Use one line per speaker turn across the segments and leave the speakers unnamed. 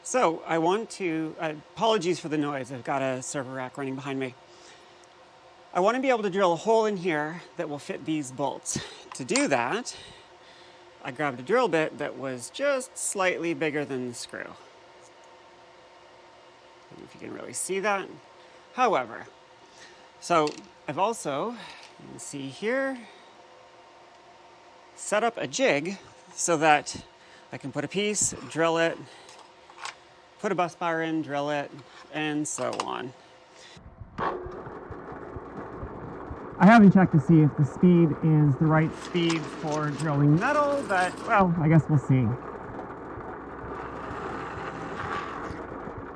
So I want to, apologies for the noise, I've got a server rack running behind me. I want to be able to drill a hole in here that will fit these bolts. To do that, I grabbed a drill bit that was just slightly bigger than the screw. I don't know if you can really see that. However, so I've also, you can see here, set up a jig so that I can put a piece, drill it, put a bus bar in, drill it, and so on. I haven't checked to see if the speed is the right speed for drilling metal, but, well, I guess we'll see.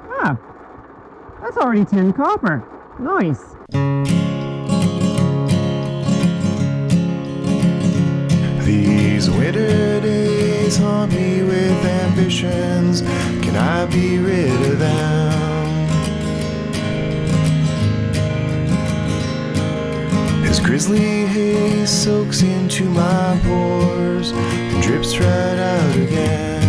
Ah, that's already tin copper. Nice.
These winter days haunt me with ambitions. Can I be rid of them? As grizzly haze soaks into my pores and drips right out again.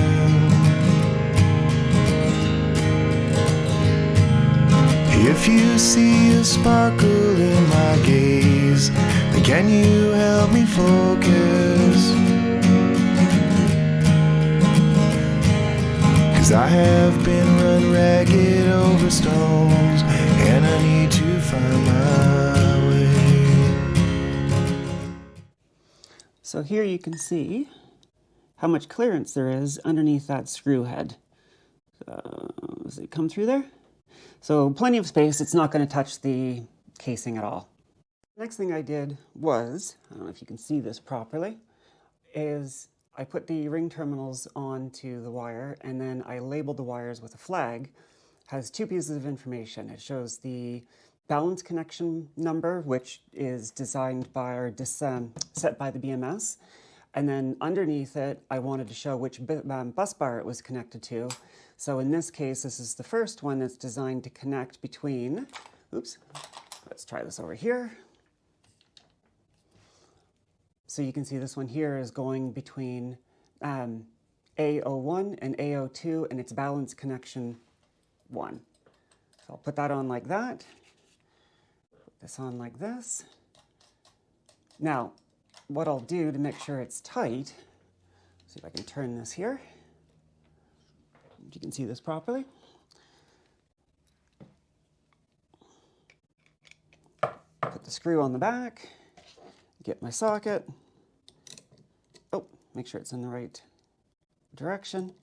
If you see a sparkle in my gaze, then can you help me focus? 'Cause I have been run ragged over stones, and I need to find my way.
So here you can see how much clearance there is underneath that screw head. Does it come through there? So plenty of space, it's not going to touch the casing at all. Next thing I did was, I don't know if you can see this properly, is I put the ring terminals onto the wire and then I labeled the wires with a flag. It has two pieces of information. It shows the balance connection number, which is designed by or set by the BMS. And then underneath it, I wanted to show which bus bar it was connected to. So in this case, this is the first one that's designed to connect between, oops, let's try this over here. So you can see this one here is going between A01 and A02, and it's balance connection 1. So I'll put that on like that. Put this on like this. Now, what I'll do to make sure it's tight, see if I can turn this here. If you can see this properly. Put the screw on the back, get my socket. Oh, make sure it's in the right direction.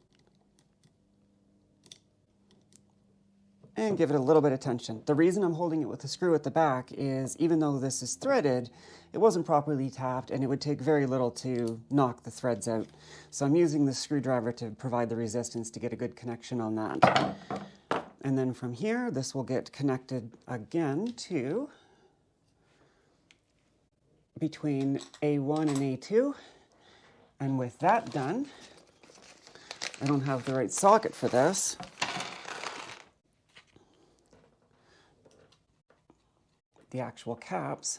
And give it a little bit of tension. The reason I'm holding it with the screw at the back is even though this is threaded, it wasn't properly tapped and it would take very little to knock the threads out. So I'm using the screwdriver to provide the resistance to get a good connection on that. And then from here, this will get connected again to between A1 and A2. And with that done, I don't have the right socket for this. The actual caps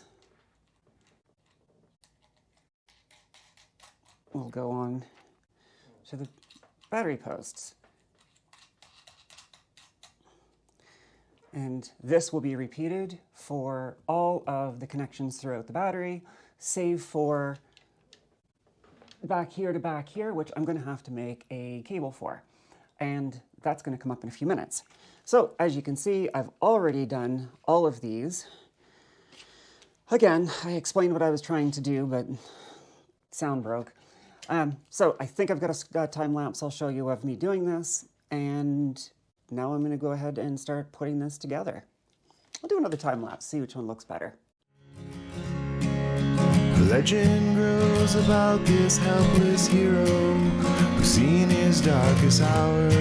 will go on to the battery posts. And this will be repeated for all of the connections throughout the battery, save for back here to back here, which I'm going to have to make a cable for. And that's going to come up in a few minutes. So as you can see, I've already done all of these. Again, I explained what I was trying to do, but sound broke. So I think I've got a time lapse I'll show you of me doing this, and now I'm going to go ahead and start putting this together. I'll do another time lapse, see which one looks better.
Legend grows about this helpless hero who's seen his darkest hour.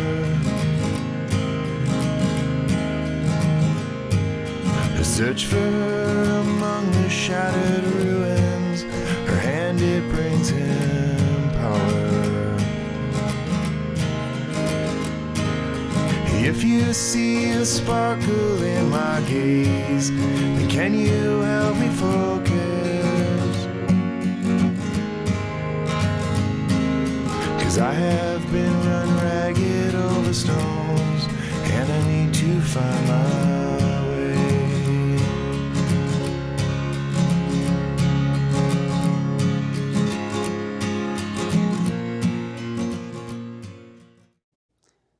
A search for her among the shattered ruins. Her hand, it brings him power. If you see a sparkle in my gaze, then can you help me focus? 'Cause I have been run ragged over stone. find my way.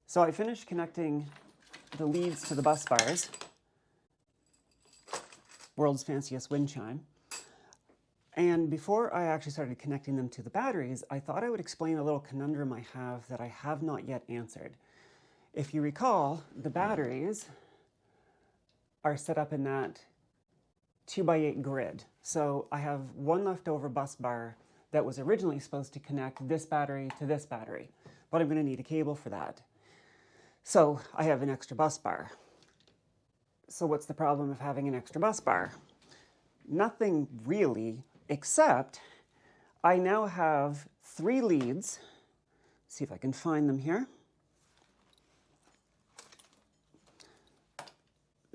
So I finished connecting the leads to the bus bars. World's fanciest wind chime. And before I actually started connecting them to the batteries, I thought I would explain a little conundrum I have that I have not yet answered. If you recall, the batteries are set up in that 2x8 grid. So I have one leftover bus bar that was originally supposed to connect this battery to this battery, but I'm going to need a cable for that. So I have an extra bus bar. So what's the problem of having an extra bus bar? Nothing really, except I now have 3 leads. Let's see if I can find them here.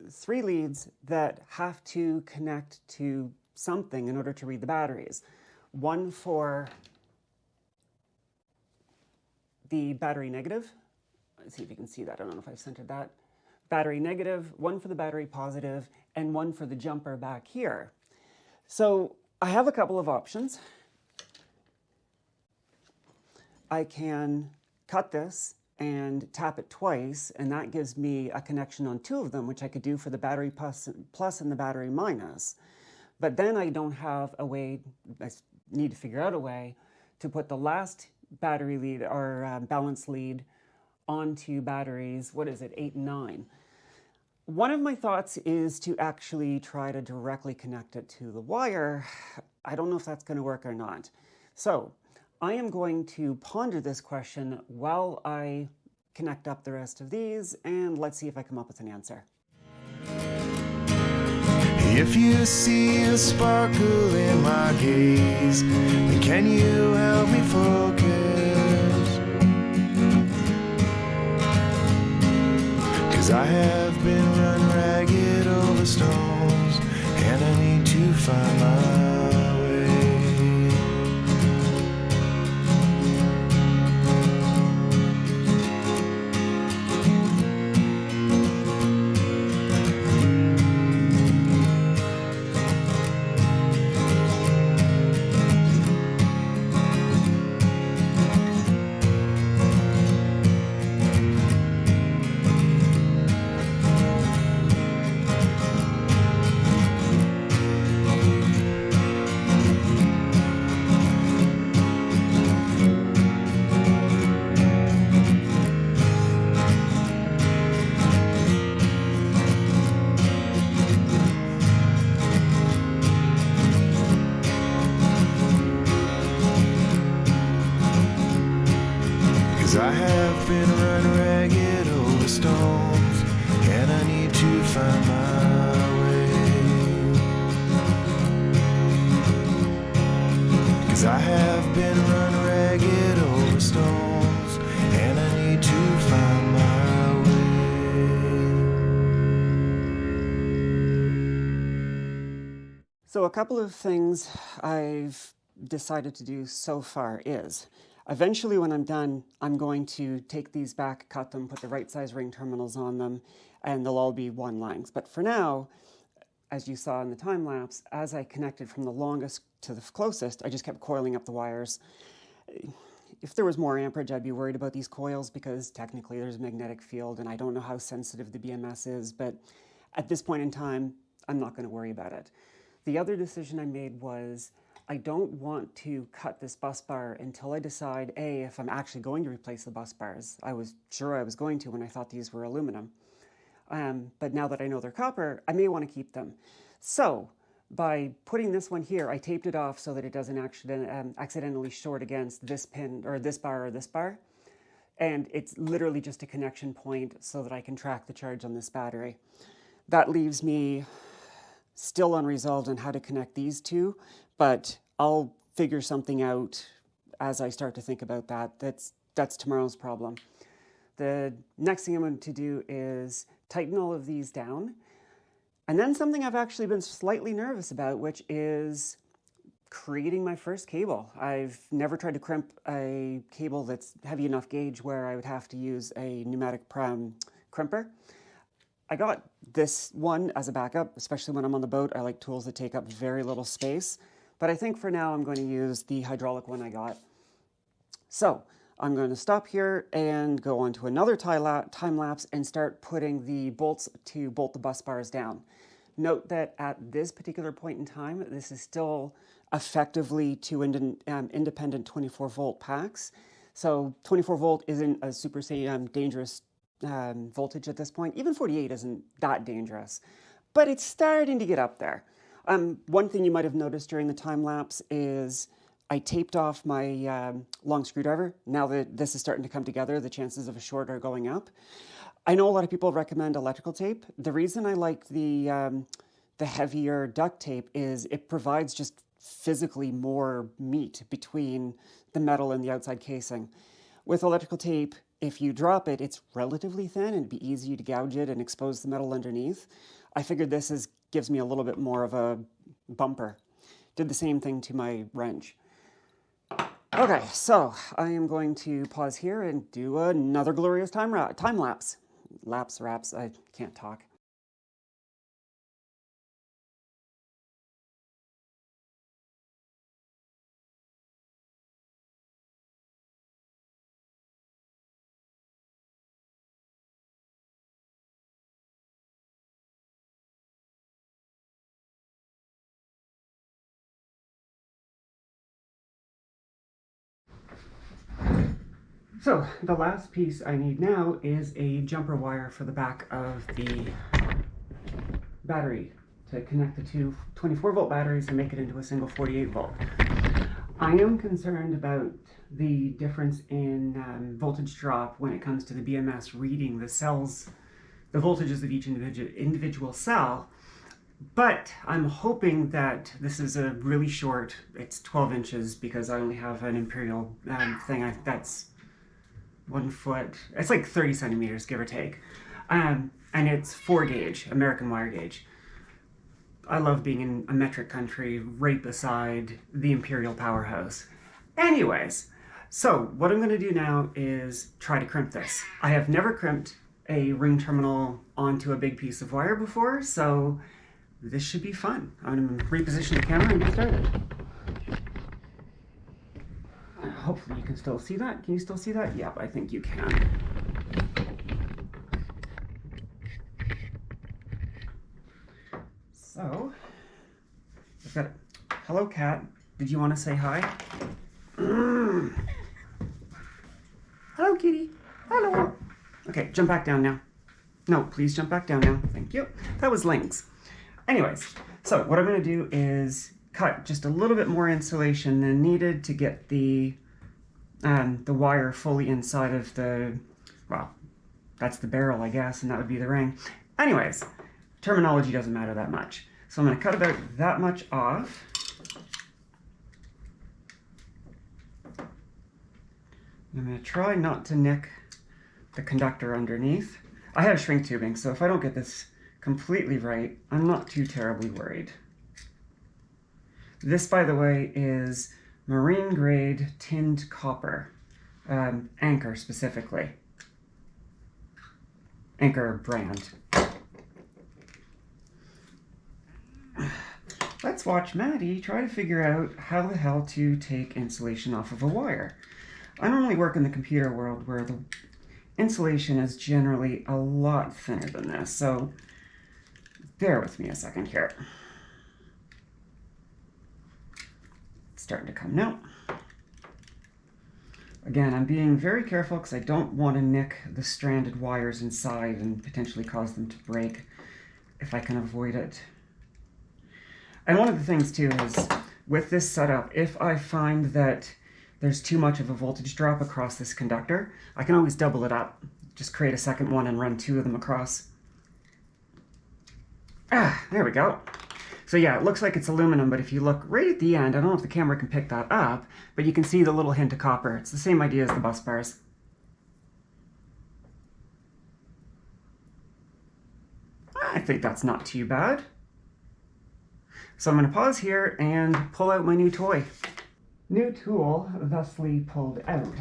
3 leads that have to connect to something in order to read the batteries. One for the battery negative. Let's see if you can see that. I don't know if I've centered that. Battery negative, one for the battery positive, and one for the jumper back here. So I have a couple of options. I can cut this and tap it twice, and that gives me a connection on 2 of them, which I could do for the battery plus and the battery minus. But then I don't have a way, I need to figure out a way to put the last battery lead or balance lead onto batteries, 8 and 9. One of my thoughts is to actually try to directly connect it to the wire. I don't know if that's going to work or not. So I am going to ponder this question while I connect up the rest of these, and let's see if I come up with an answer.
If you see a sparkle in my gaze, then can you help me focus? 'Cause I have been run ragged over stones, and I need to find my way. 'Cause I have been run ragged over stones, and I need to find my way. 'Cause I have been run ragged over stones, and I need to find my way.
So a couple of things I've decided to do so far is, eventually when I'm done, I'm going to take these back, cut them, put the right size ring terminals on them, and they'll all be 1 length. But for now, as you saw in the time lapse, as I connected from the longest to the closest, I just kept coiling up the wires. If there was more amperage, I'd be worried about these coils because technically there's a magnetic field and I don't know how sensitive the BMS is, but at this point in time, I'm not going to worry about it. The other decision I made was I don't want to cut this bus bar until I decide, A, if I'm actually going to replace the bus bars. I was sure I was going to when I thought these were aluminum. But now that I know they're copper, I may want to keep them. So by putting this one here, I taped it off so that it doesn't accidentally short against this pin or this bar or this bar. And it's literally just a connection point so that I can track the charge on this battery. That leaves me still unresolved on how to connect these two, but I'll figure something out as I start to think about that. That's tomorrow's problem. The next thing I'm going to do is tighten all of these down. And then something I've actually been slightly nervous about, which is creating my first cable. I've never tried to crimp a cable that's heavy enough gauge where I would have to use a pneumatic crimper. I got this one as a backup, especially when I'm on the boat. I like tools that take up very little space. But I think for now I'm going to use the hydraulic one I got. So I'm going to stop here and go on to another time lapse and start putting the bolts to bolt the bus bars down. Note that at this particular point in time, this is still effectively two independent 24 volt packs. So 24 volt isn't a super dangerous voltage at this point. Even 48 isn't that dangerous, but it's starting to get up there. One thing you might have noticed during the time lapse is I taped off my long screwdriver. Now that this is starting to come together, the chances of a short are going up. I know a lot of people recommend electrical tape. The reason I like the heavier duct tape is it provides just physically more meat between the metal and the outside casing. With electrical tape, if you drop it, it's relatively thin and it'd be easy to gouge it and expose the metal underneath. I figured this gives me a little bit more of a bumper. Did the same thing to my wrench. Okay, so I am going to pause here and do another glorious time lapse. Wraps, I can't talk. So the last piece I need now is a jumper wire for the back of the battery to connect the two 24 volt batteries and make it into a single 48 volt. I am concerned about the difference in voltage drop when it comes to the BMS reading the cells, the voltages of each individual cell. But I'm hoping that this is a really short, it's 12 inches because I only have an imperial thing that's 1 foot, it's like 30 centimeters, give or take. And it's 4 gauge, American wire gauge. I love being in a metric country right beside the imperial powerhouse. Anyways, so what I'm going to do now is try to crimp this. I have never crimped a ring terminal onto a big piece of wire before, so this should be fun. I'm going to reposition the camera and get started. Hopefully you can still see that. Can you still see that? Yep, I think you can. So, I've got hello cat. Did you want to say hi? Hello kitty. Hello. Okay, jump back down now. No, please jump back down now. Thank you. That was Lynx. Anyways, so what I'm going to do is cut just a little bit more insulation than needed to get the wire fully inside of the, well, that's the barrel, I guess, and that would be the ring. Anyways, terminology doesn't matter that much. So I'm going to cut about that much off. I'm going to try not to nick the conductor underneath. I have shrink tubing, so if I don't get this completely right, I'm not too terribly worried. This, by the way, is marine grade tinned copper, Anchor specifically. Anchor brand. Let's watch Maddie try to figure out how the hell to take insulation off of a wire. I normally work in the computer world where the insulation is generally a lot thinner than this, so bear with me a second here. It's starting to come now. Again, I'm being very careful because I don't want to nick the stranded wires inside and potentially cause them to break if I can avoid it. And one of the things too is with this setup, if I find that there's too much of a voltage drop across this conductor, I can always double it up. Just create a second one and run 2 of them across. Ah, there we go. So yeah, it looks like it's aluminum, but if you look right at the end, I don't know if the camera can pick that up, but you can see the little hint of copper. It's the same idea as the bus bars. I think that's not too bad. So I'm going to pause here and pull out my new toy. New tool thusly pulled out.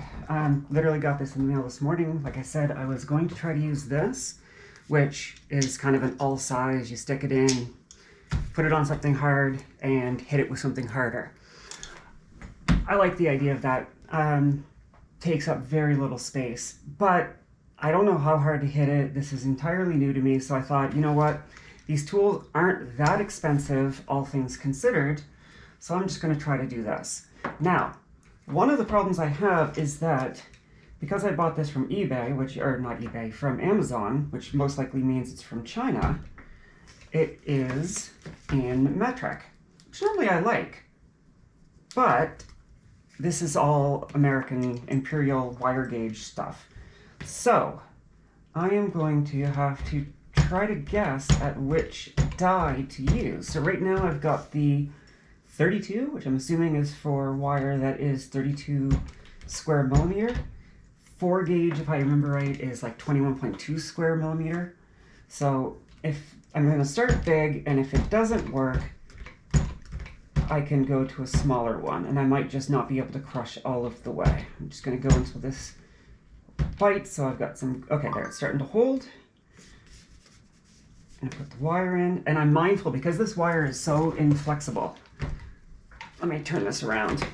Literally got this in the mail this morning. Like I said, I was going to try to use this, which is kind of an all size. You stick it in, put it on something hard, and hit it with something harder. I like the idea of that. Takes up very little space, but I don't know how hard to hit it. This is entirely new to me, so I thought, you know what? These tools aren't that expensive, all things considered, so I'm just going to try to do this. Now, one of the problems I have is that because I bought this from eBay, from Amazon, which most likely means it's from China, it is in metric, which normally I like, but this is all American imperial wire gauge stuff. So I am going to have to try to guess at which die to use. So right now I've got the 32, which I'm assuming is for wire that is 32 square millimeter. 4 gauge, if I remember right, is like 21.2 square millimeter. So if I'm going to start big, and if it doesn't work, I can go to a smaller one, and I might just not be able to crush all of the way. I'm just going to go until this bites, so I've got some, okay, there, it's starting to hold. And I put the wire in, and I'm mindful, because this wire is so inflexible. Let me turn this around.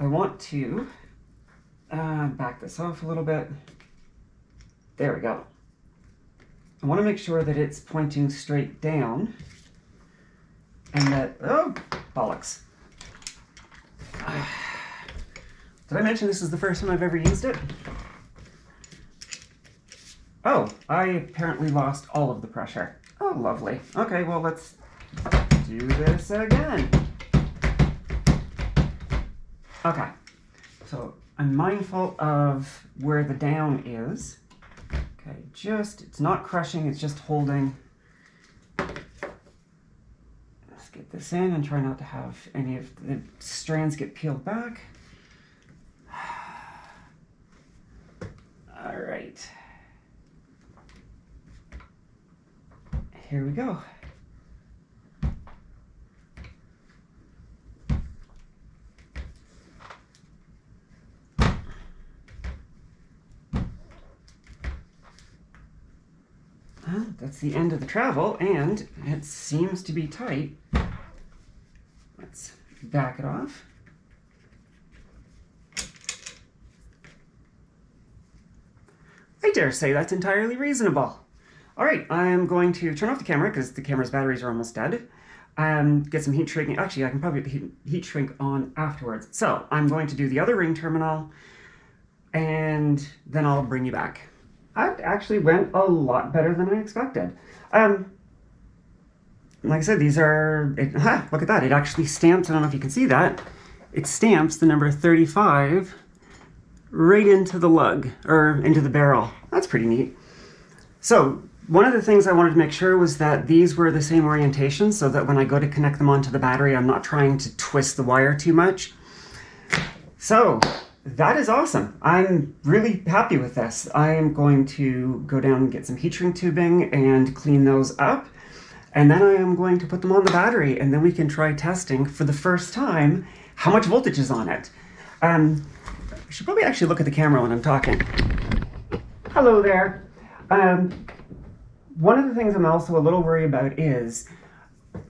I want to back this off a little bit. There we go. I want to make sure that it's pointing straight down, and that, oh, bollocks. Did I mention this is the first time I've ever used it? Oh, I apparently lost all of the pressure. Oh, lovely. Okay, well, let's do this again. Okay, so I'm mindful of where the down is. Okay, it's not crushing, it's just holding. Let's get this in and try not to have any of the strands get peeled back. All right. Here we go. Well, that's the end of the travel, and it seems to be tight. Let's back it off. I dare say that's entirely reasonable. All right, I'm going to turn off the camera because the camera's batteries are almost dead. Get some heat shrinking. Actually, I can probably get the heat shrink on afterwards. So I'm going to do the other ring terminal, and then I'll bring you back. That actually went a lot better than I expected. Like I said, these are, look at that. It actually stamps, I don't know if you can see that. It stamps the number 35 right into the lug, or into the barrel. That's pretty neat. So one of the things I wanted to make sure was that these were the same orientation, so that when I go to connect them onto the battery, I'm not trying to twist the wire too much. So that is awesome. I'm really happy with this. I am going to go down and get some heat shrink tubing and clean those up. And then I am going to put them on the battery, and then we can try testing for the first time how much voltage is on it. I should probably actually look at the camera when I'm talking. Hello there. One of the things I'm also a little worried about is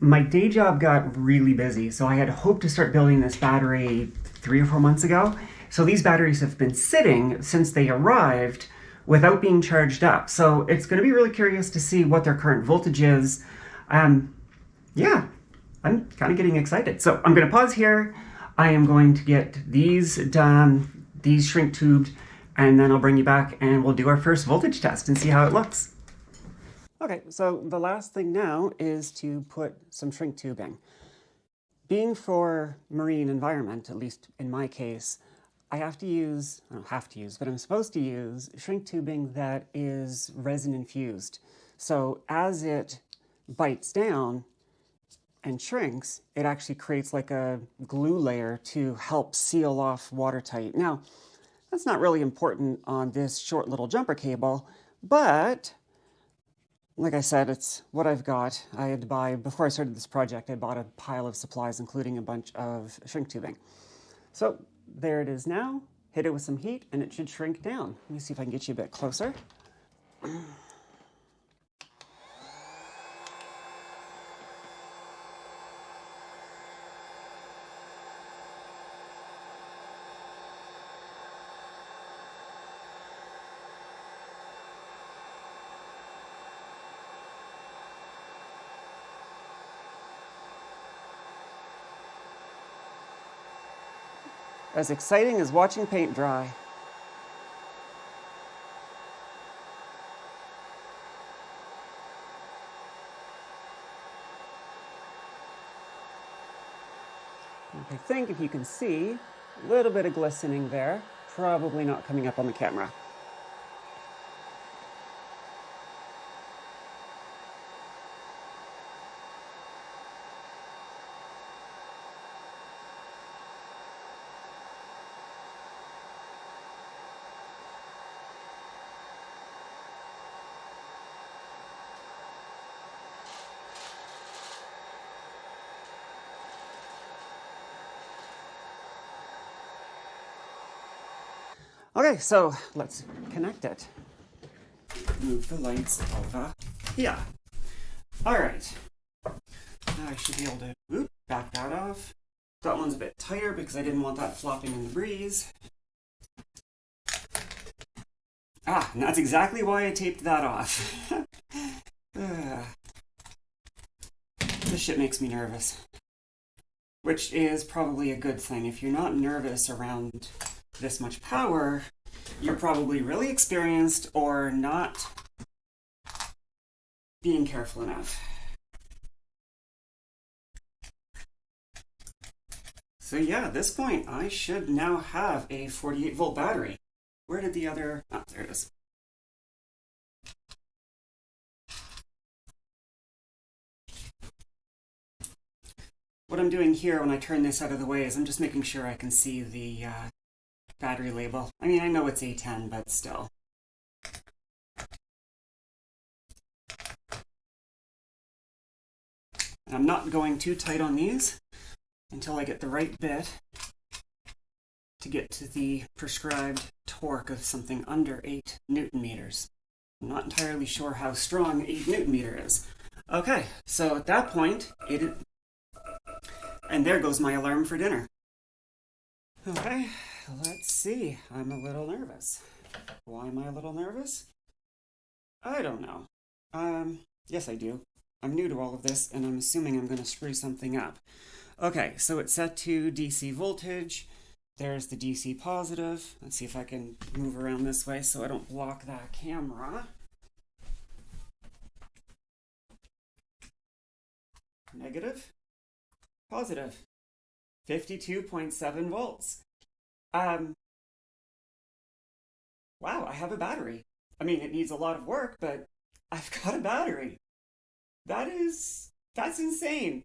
my day job got really busy, so I had hoped to start building this battery 3 or 4 months ago. So these batteries have been sitting since they arrived without being charged up. So it's going to be really curious to see what their current voltage is. Yeah, I'm kind of getting excited. So I'm going to pause here. I am going to get these done, these shrink tubed, and then I'll bring you back and we'll do our first voltage test and see how it looks. Okay, so the last thing now is to put some shrink tubing. Being for marine environment, at least in my case, I don't have to use, but I'm supposed to use shrink tubing that is resin infused. So as it bites down and shrinks, it actually creates like a glue layer to help seal off watertight. Now, that's not really important on this short little jumper cable, but like I said, it's what I've got. I had to buy, before I started this project, I bought a pile of supplies, including a bunch of shrink tubing. So there it is now. Hit it with some heat and it should shrink down. Let me see if I can get you a bit closer. As exciting as watching paint dry. I think if you can see, a little bit of glistening there, probably not coming up on the camera. Okay, so let's connect it. Move the lights over here. All right. Now I should be able to back that off. That one's a bit tighter because I didn't want that flopping in the breeze. And that's exactly why I taped that off. This shit makes me nervous. Which is probably a good thing. If you're not nervous around this much power, you're probably really experienced or not being careful enough. So yeah, at this point, I should now have a 48-volt battery. Where did the other... Oh, there it is. What I'm doing here when I turn this out of the way is I'm just making sure I can see the battery label. I mean, I know it's A10, but still. I'm not going too tight on these until I get the right bit to get to the prescribed torque of something under 8 Newton meters. I'm not entirely sure how strong 8 Newton meter is. Okay, so at that point, and there goes my alarm for dinner. Okay, let's see. I'm a little nervous. Why am I a little nervous? I don't know. Yes, I do. I'm new to all of this, and I'm assuming I'm going to screw something up. Okay, so it's set to DC voltage. There's the DC positive. Let's see if I can move around this way so I don't block that camera. Negative. Positive. 52.7 volts. Wow, I have a battery. I mean, it needs a lot of work, but I've got a battery. That's insane.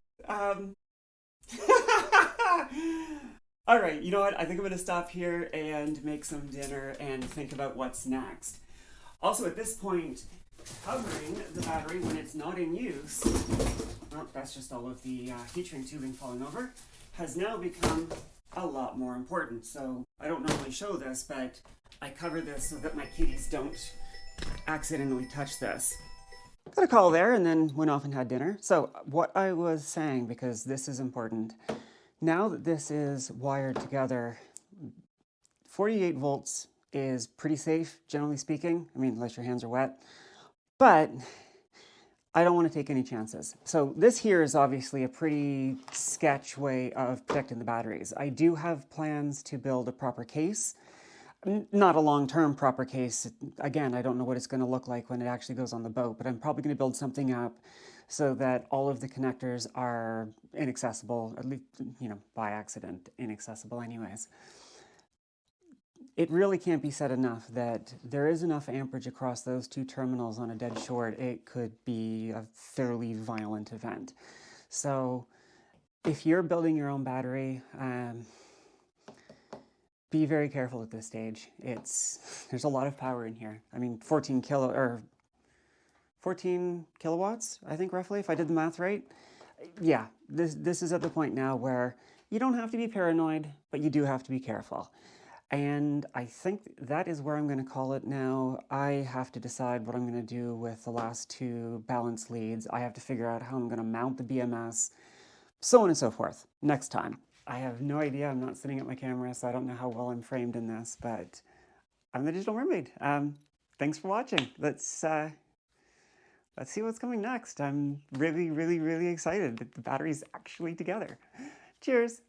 All right, you know what? I think I'm going to stop here and make some dinner and think about what's next. Also, at this point, covering the battery when it's not in use, well, that's just all of the heat shrink tubing falling over, has now become a lot more important. So I don't normally show this, but I cover this so that my kitties don't accidentally touch this. Got a call there and then went off and had dinner. So what I was saying, because this is important, now that this is wired together, 48 volts is pretty safe, generally speaking. I mean, unless your hands are wet. But I don't want to take any chances. So this here is obviously a pretty sketch way of protecting the batteries. I do have plans to build a proper case. Not a long-term proper case. Again, I don't know what it's going to look like when it actually goes on the boat, but I'm probably going to build something up so that all of the connectors are inaccessible, at least, you know, by accident, inaccessible anyways. It really can't be said enough that there is enough amperage across those two terminals on a dead short. It could be a fairly violent event. So if you're building your own battery, be very careful at this stage. There's a lot of power in here. I mean, 14 kilowatts, I think, roughly, if I did the math right. Yeah, this is at the point now where you don't have to be paranoid, but you do have to be careful. And I think that is where I'm going to call it now. I have to decide what I'm going to do with the last two balance leads. I have to figure out how I'm going to mount the BMS, so on and so forth, next time. I have no idea. I'm not sitting at my camera, so I don't know how well I'm framed in this, but I'm the Digital Mermaid. Thanks for watching. Let's see what's coming next. I'm really, really, really excited that the battery's actually together. Cheers.